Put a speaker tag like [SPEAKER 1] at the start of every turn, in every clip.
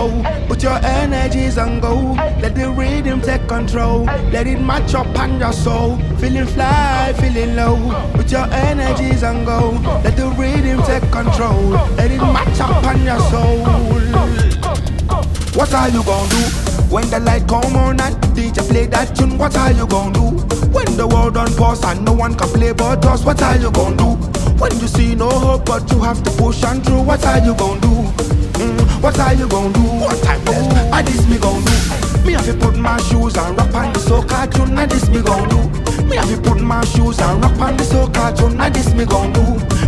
[SPEAKER 1] low. Put your energies on go. Let the rhythm take control. Let it match up on your soul. Feeling fly, feeling low. Put your energies on go. Let the rhythm take control. Let it match up on your soul. What are you gonna do when the light come on and DJ play that tune? What are you gonna do when the world on pause and no one can play but us? What are you gonna do when you see no hope but you have to push on through? What are you gonna do? What are you gonna do? What time is and this me gonna do? Me have to put my shoes and rap on the soca tune. And this me gonna do? Me have to put my shoes and rap on the soca tune. And this me gonna do?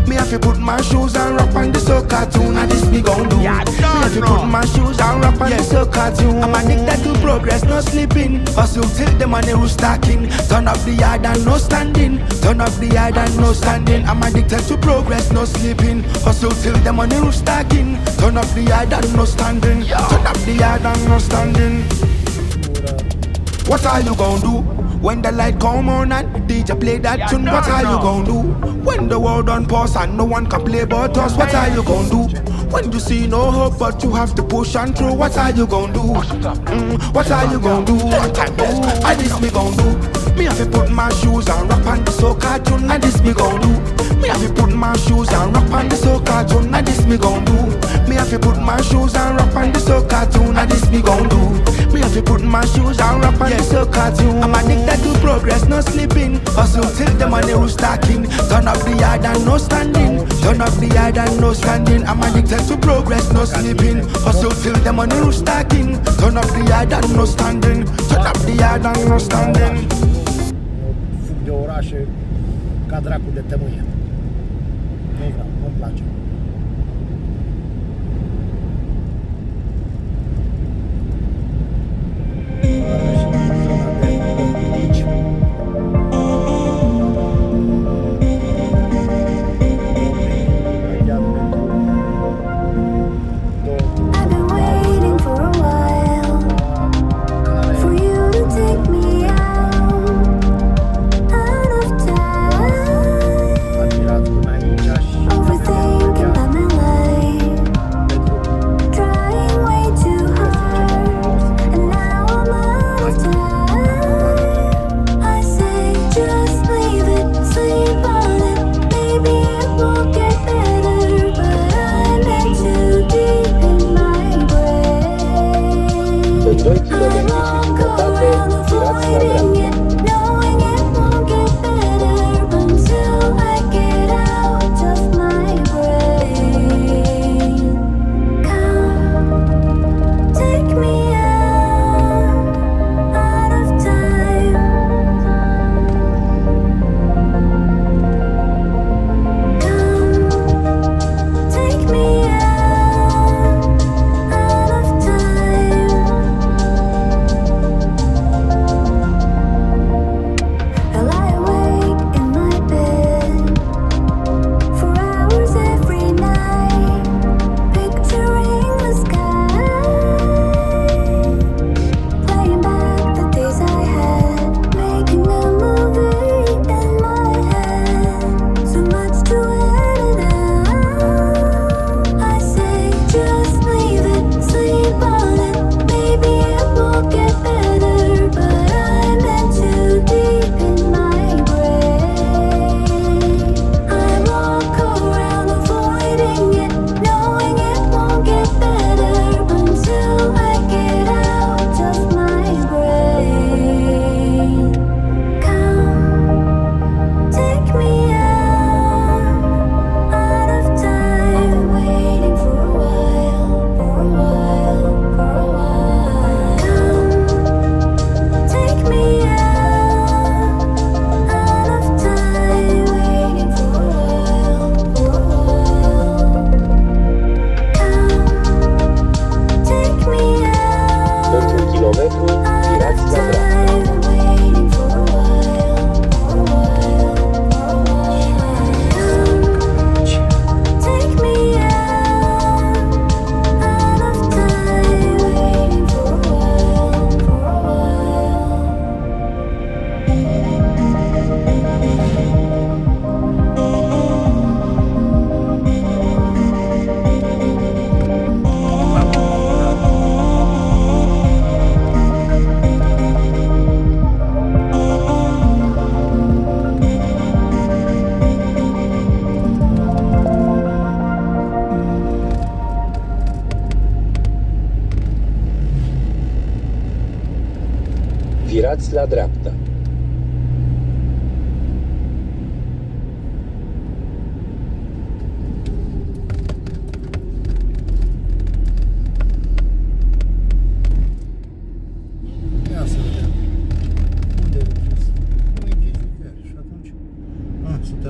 [SPEAKER 1] Me have to put my shoes and rap on the soca tune. And this me gonna do? Me have to put my shoes and rap on the soca tune. I'm addicted to progress, no sleeping. Hustle till the money who's stacking. Turn up the yard and no standing. Turn up the yard and no standing. I'm addicted to progress, no sleeping. Hustle till the money who's stacking. Turn up the yard and no standing. Turn up the yard and no standing. What are you gonna do when the light come on and DJ play that tune? What are you gonna do when the world on pause and no one can play but us? What are you gonna do when you see no hope but you have to push on through? What are you gonna do? What are you gonna do? What time is and this me gonna do? Me have to put my shoes and rap on the soca tune. And this me gonna do? Me have to put my shoes and rap on the soca tune. And this me gonna do? Me have to put my shoes and rap on the soca tune. And this me gonna do? Me have to put my shoes and rap on the soca tune. I'm addicted to progress, no sleeping. Hustle till the money who's stacking. Turn up the yard and no standing. Turn up the yard and no standing. I'm addicted to progress, no sleeping. Hustle till the money who's stacking. Turn up the yard and no standing. Turn up the yard and no standing.
[SPEAKER 2] Fug de orașe ca dracu de tămâie. Nu vreau, nu-mi place.
[SPEAKER 3] Overthinking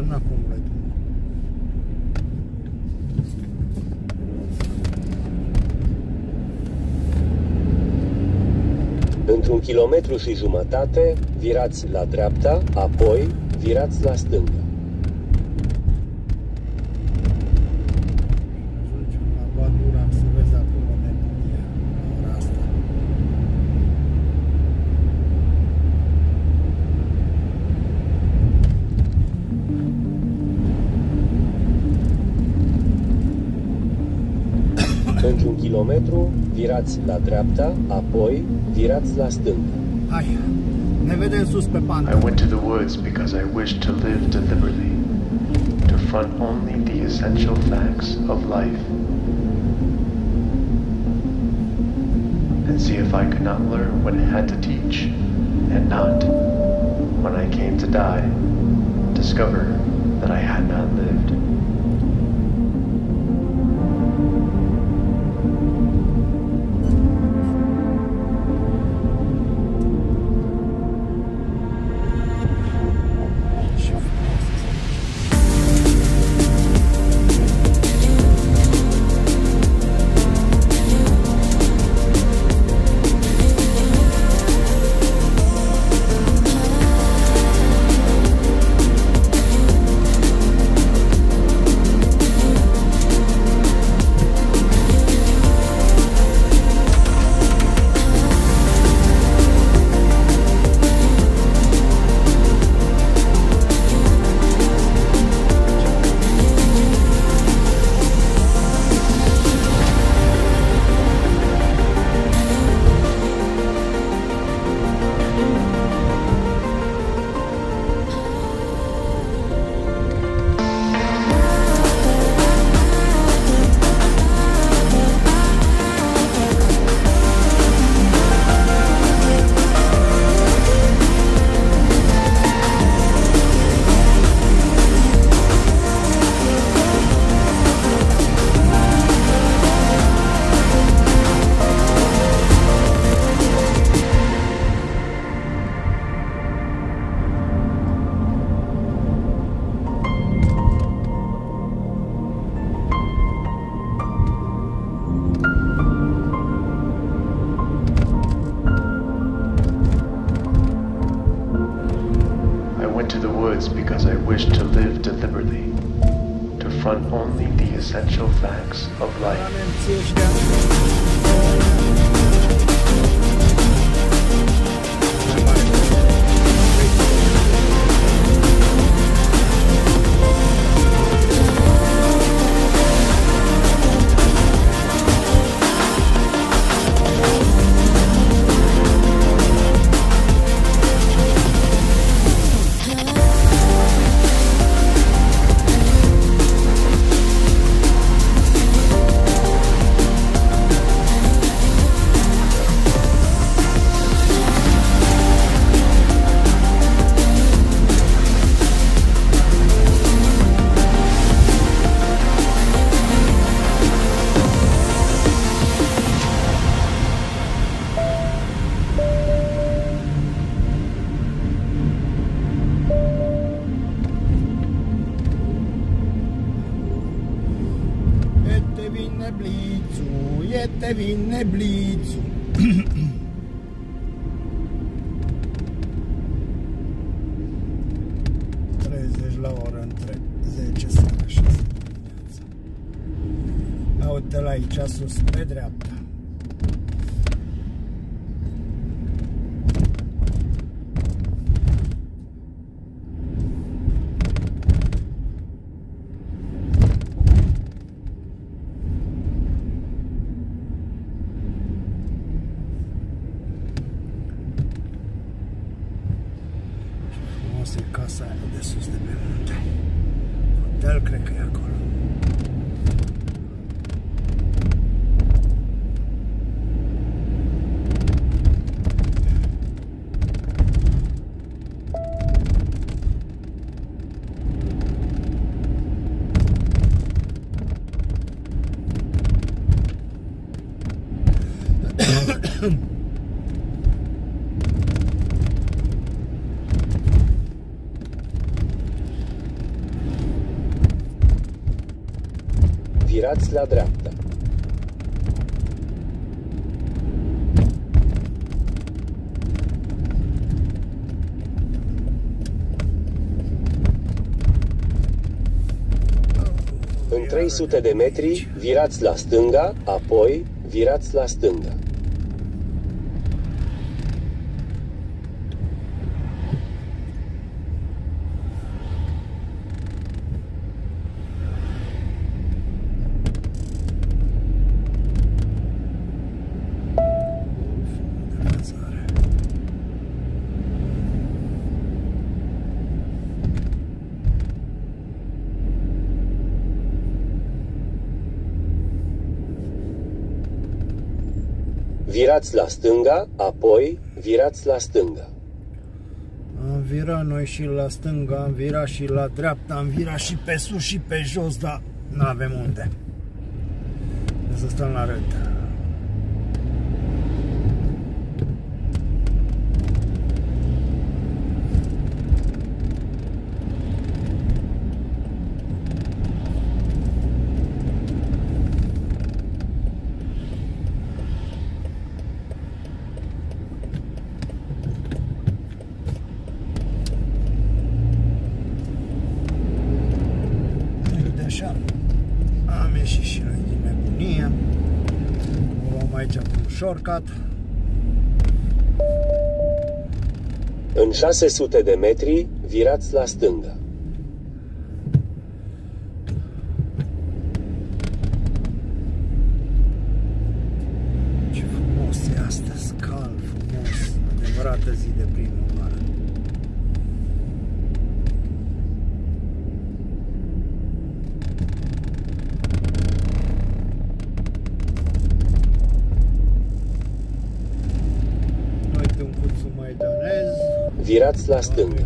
[SPEAKER 2] nu acumulă drumul.
[SPEAKER 3] Într-un kilometru și jumătate, virați la dreapta, apoi virați la stânga.
[SPEAKER 2] Ajungem la Badura, să vezi acolo nebunia la ora asta.
[SPEAKER 3] Într-un kilometru, virați la dreapta, apoi virați la stânga.
[SPEAKER 2] Hai, ne vedem sus pe
[SPEAKER 4] I
[SPEAKER 2] pantă.
[SPEAKER 4] went to the woods because I wished to live deliberately, to front only the essential facts of life, and see if I could not learn what it had to teach, and not, when I came to die, discover that I had not lived.
[SPEAKER 2] Ce frumos este.
[SPEAKER 4] Because I wish to live deliberately, to front only the essential facts of life.
[SPEAKER 2] Nemții ăștia. Te vine blițul. 30 la oră între 10 seara și 6 dimineața. Uite-l aici sus, pe dreapta. Asta e casa aia de sus de pe munte. Hotel cred că e acolo.
[SPEAKER 3] virați la dreapta. În 300 de metri, virați la stânga, apoi virați la stânga. Virați la stânga, apoi virați la stânga.
[SPEAKER 2] Am virat noi și la stânga, am virat și la dreapta, am virat și pe sus și pe jos, dar nu avem unde. Să stăm la rând. Așa, am ieșit și noi din nebunie. O luăm aici un shortcut.
[SPEAKER 3] În 600 de metri, virați la stânga.
[SPEAKER 2] Ce frumos e astăzi, cald, frumos, adevărată zi de primăvară.
[SPEAKER 3] Virați la stânga.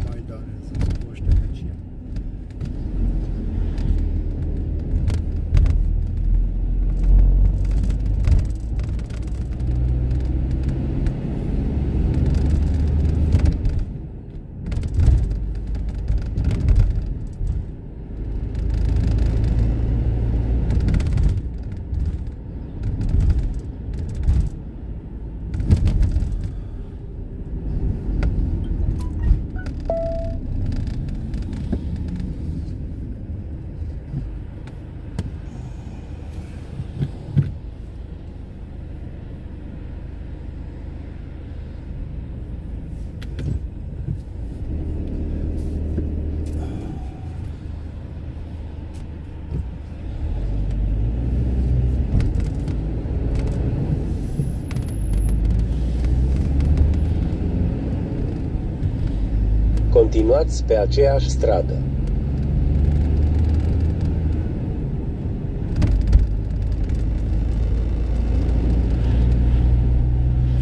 [SPEAKER 3] Continuați pe aceeași stradă.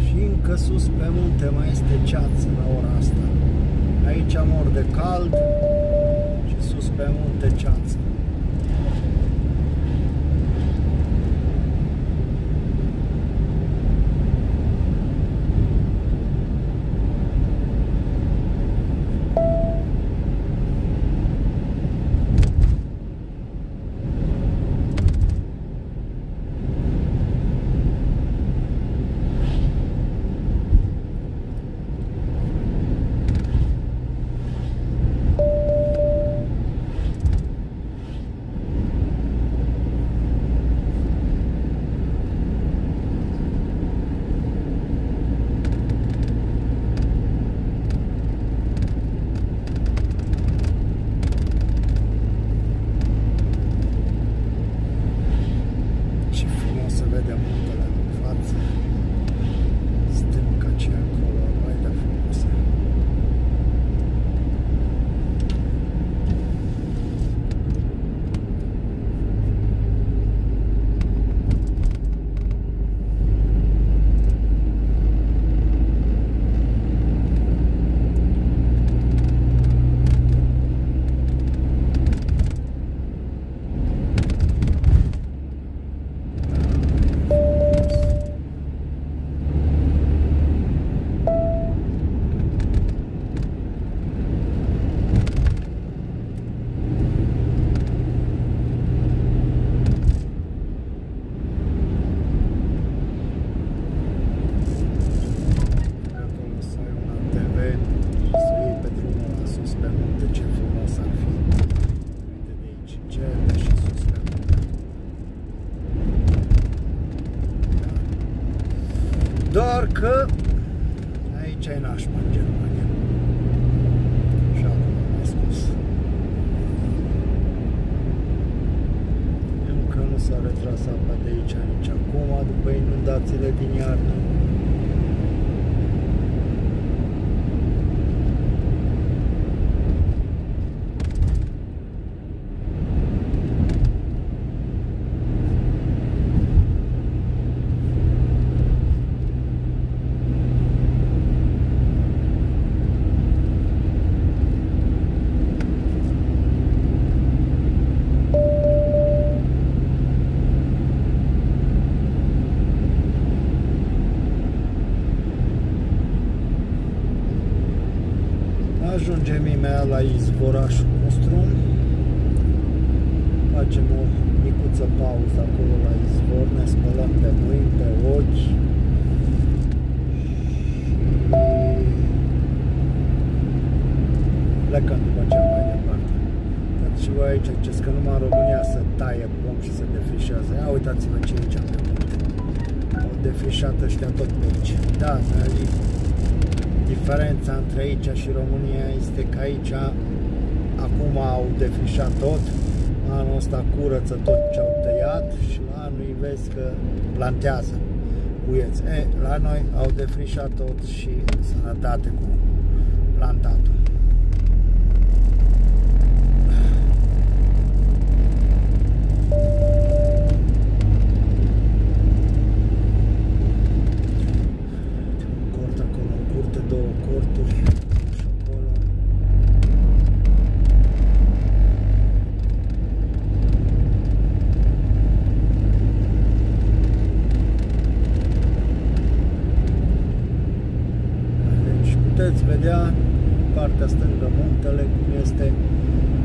[SPEAKER 2] Și încă sus pe munte mai este ceață la ora asta. Aici mor de cald și sus pe munte ceață. Doar că aici e nașpa în Germania. Și acum am spus. Încă nu s-a retras apa de aici nici acum, după inundațiile din iarnă. Ajungem imediat la izvorașul nostru. Facem o micuță pauză acolo la izvor, ne spălăm pe mâini, pe ochi și plecăm după aceea mai departe. Dați și voi aici, ziceți că numai în România se taie pom și se defrișează. Ia uitați-vă ce e aici pe munte. Au defrișat ăștia tot pe aici. Da, diferența între aici și România este că aici acum au defrișat tot, anul ăsta curăță tot ce au tăiat și la anul îi vezi că plantează uieți. La noi au defrișat tot și sănătate cu plantatul. Puteți vedea în partea stângă muntele cum este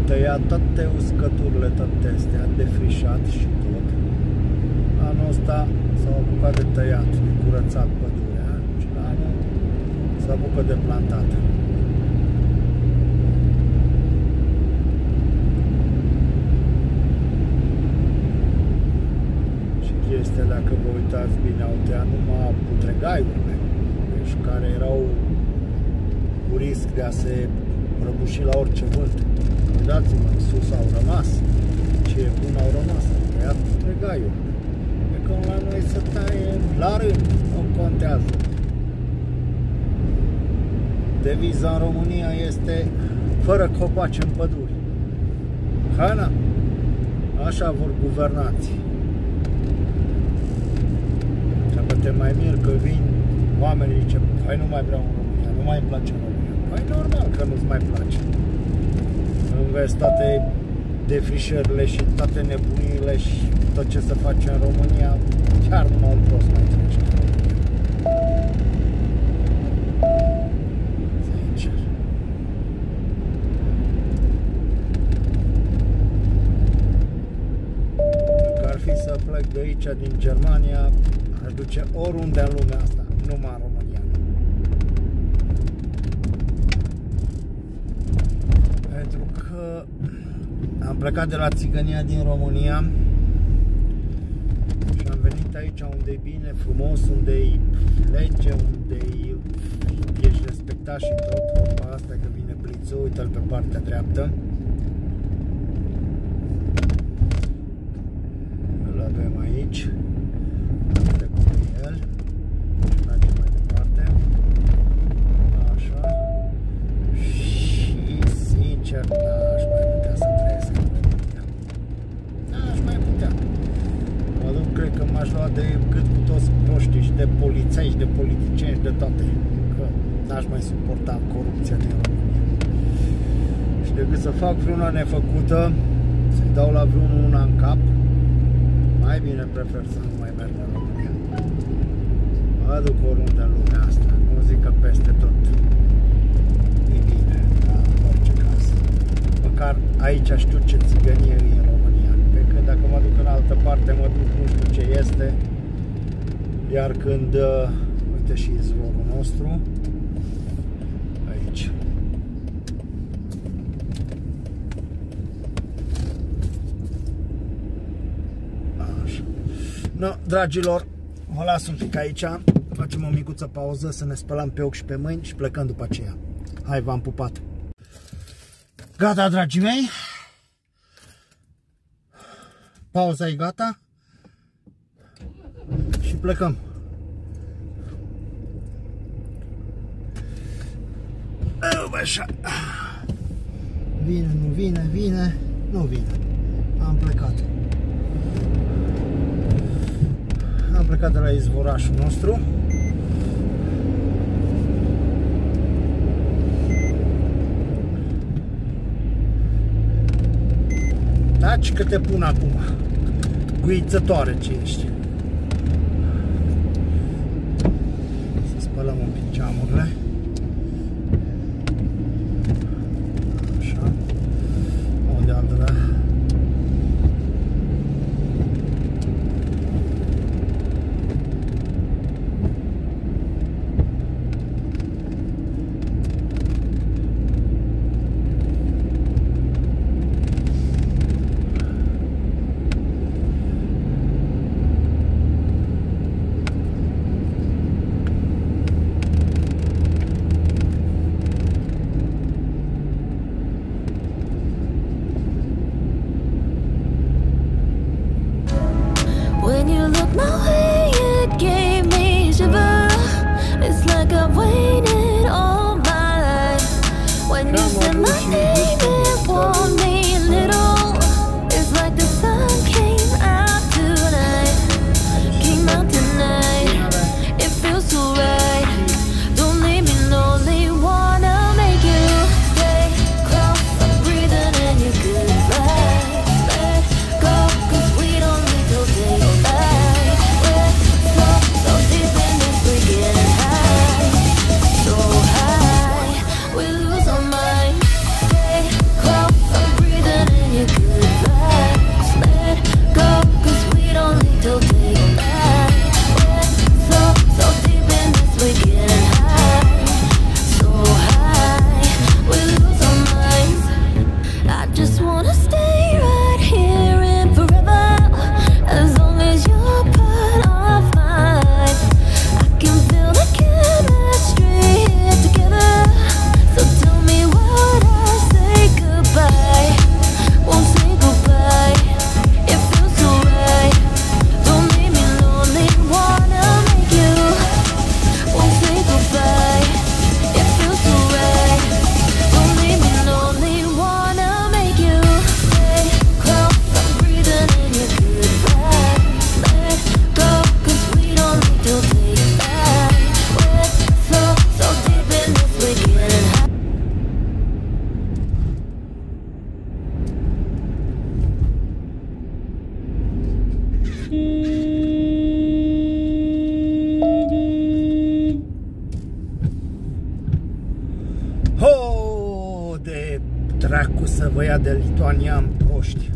[SPEAKER 2] tăiat toate uscăturile, toate astea, defrișat și tot. Anul ăsta s-au apucat de tăiat, de curățat pădurea și la anul s-a apucat de plantat. Și chestia, dacă vă uitați bine, au tăiat numai putregaiurile, deci care erau cu risc de a se prăbuși la orice vânt. Uitați-vă, în sus au rămas. Ce e bun au rămas. Au tăiat putregaiul. E că la noi se taie la rând. Nu contează. Deviza în România este fără copaci în păduri. Hana. Așa vor guvernații. Și apoi te mai mir că vin oamenii zice, hai nu mai vreau în România, nu mai îmi place în România. Păi normal că nu-ți mai place. Îmi vezi toate defrișările și toate nebuniile și tot ce se face în România, chiar numai un prost mai trece în România. Sincer. Dacă ar fi să plec de aici, din Germania, aș duce oriunde în lumea asta, numai în România. Pentru că am plecat de la țigănia din România și am venit aici unde e bine, frumos, unde e lege, unde ești respectat și tot. Opa, asta că vine blițul, uite-l pe partea dreaptă. Îl avem aici. Am trecut cu el și mergem mai departe. Așa. Și sincer, n-aș mai putea să trăiesc în România. N-aș mai putea. Mă duc, cred că m-aș lua de cât cu toți proștii și de poliței și de politicieni și de toate. Că n-aș mai suporta corupția din România. Și decât să fac vreuna nefăcută, să-i dau la vreunul una în cap, mai bine prefer să nu mai merg în România. Mă duc oriunde în lumea asta, nu zic că peste tot e bine, dar în orice caz. Măcar aici știu ce țigănie e în România, pe când dacă mă duc în altă parte, mă duc, nu știu ce este. Iar când, uite și izvorul nostru, aici. No, dragilor, vă las un pic aici, Facem o micuță pauză să ne spălăm pe ochi și pe mâini și plecăm după aceea. Hai, v-am pupat. Gata, dragii mei. Pauza e gata. Și plecăm. Așa. Vine, nu vine, vine, nu vine. Am plecat. Am plecat de la izvorașul nostru. Taci că te pun acum. Guițătoare ce ești. Să spălăm un pic geamurile. Așa. Unde altă? Dracu să vă ia de lituanian proști.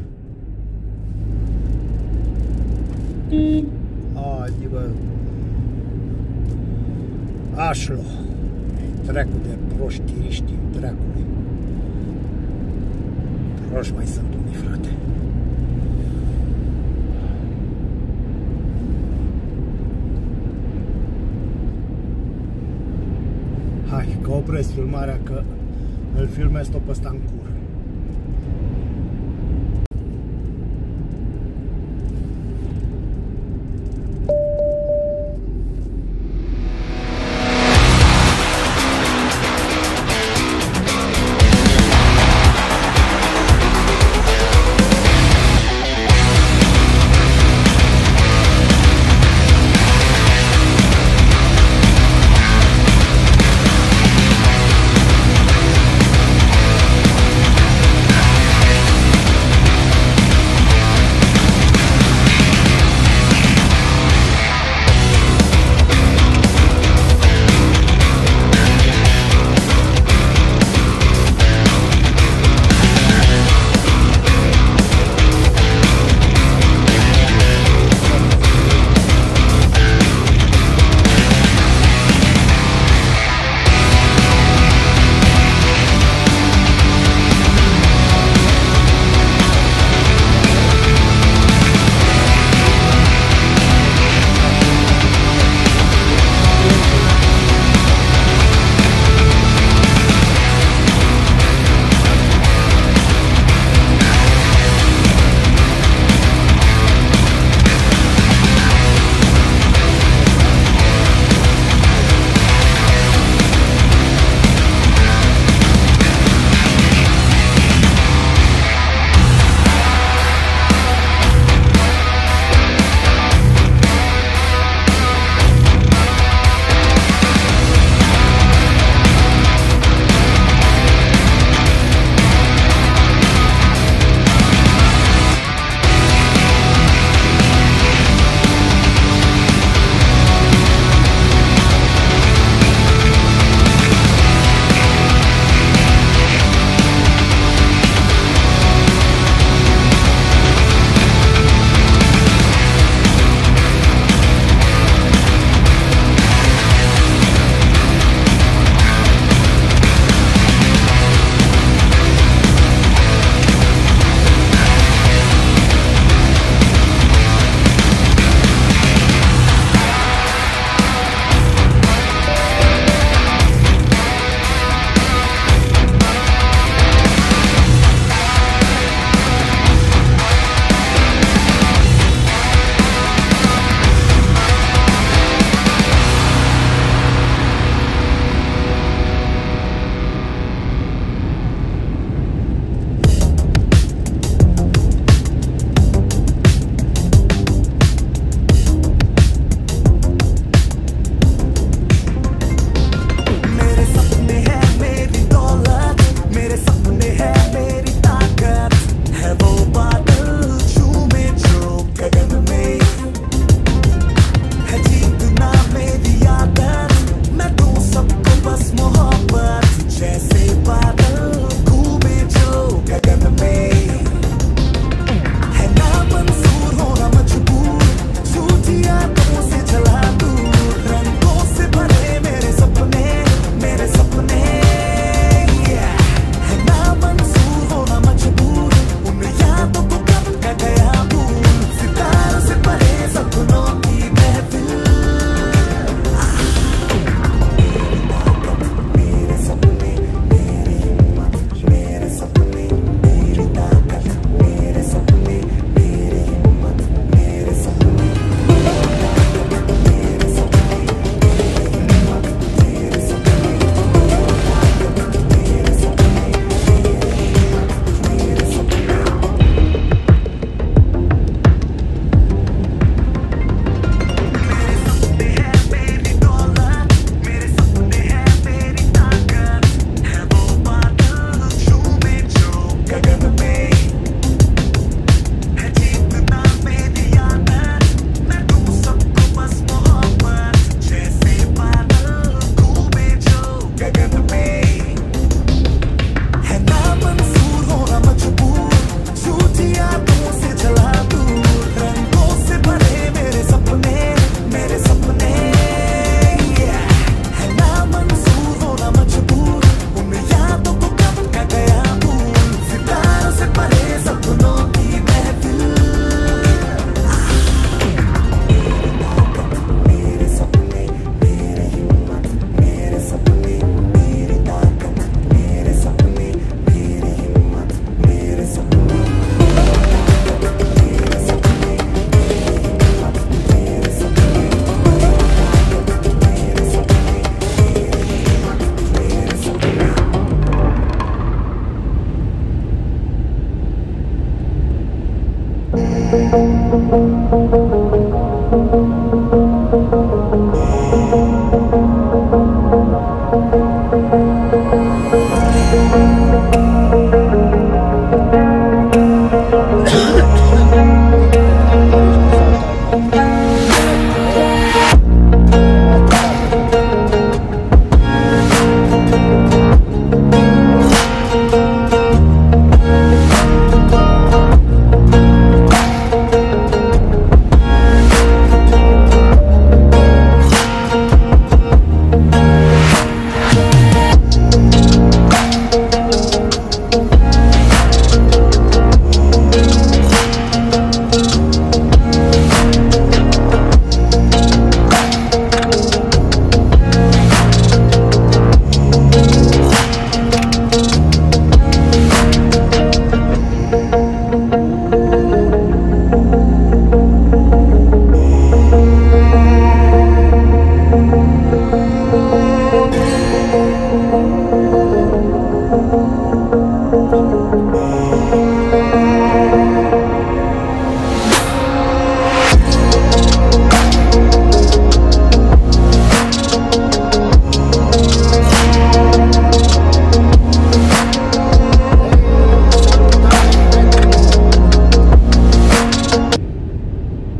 [SPEAKER 2] Adică Așlo. Dracu de proști tiriști, dracului. Proști mai sunt unii, frate. Hai, că opresc filmarea, că îl filmez tot pe ăsta în cur.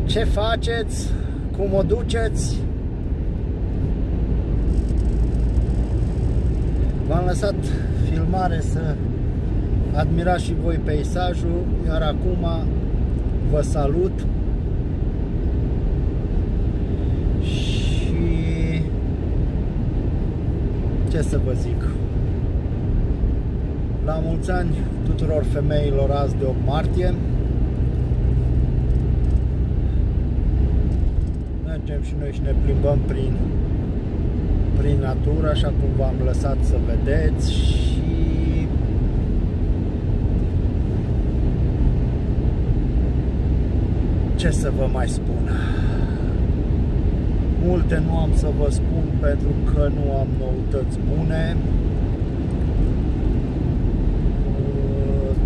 [SPEAKER 2] Ce faceți? Cum o duceți? V-am lăsat filmare să admirați și voi peisajul, iar acum vă salut și ce să vă zic, la mulți ani tuturor femeilor azi de 8 martie. Mergem și noi și ne plimbăm prin natură, așa cum v-am lăsat să vedeți, și ce să vă mai spun. Multe nu am să vă spun pentru că nu am noutăți bune,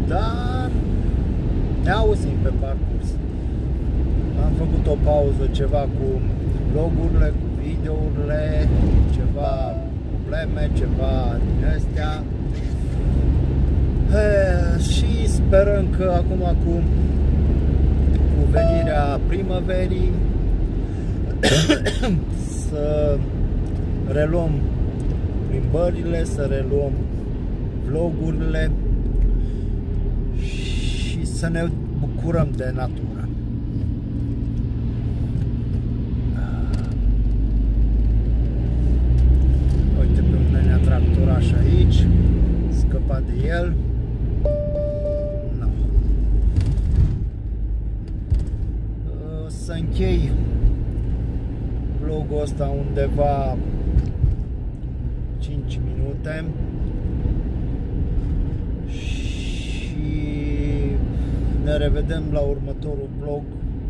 [SPEAKER 2] dar ne auzim pe parcurs. Am făcut o pauză ceva cu vlogurile, cu videourile, ceva probleme, ceva din astea. Și sperăm că acum cu venirea primăverii să reluăm plimbările, să reluăm vlogurile și să ne bucurăm de natură. Uite pe un nenea tractoraș aici, scăpat de el. No. Să închei vlogul ăsta undeva 5 minute și ne revedem la următorul vlog.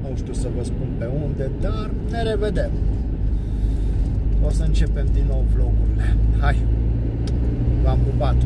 [SPEAKER 2] Nu știu să vă spun pe unde, dar ne revedem. O să începem din nou vlogurile. Hai, v-am pupat!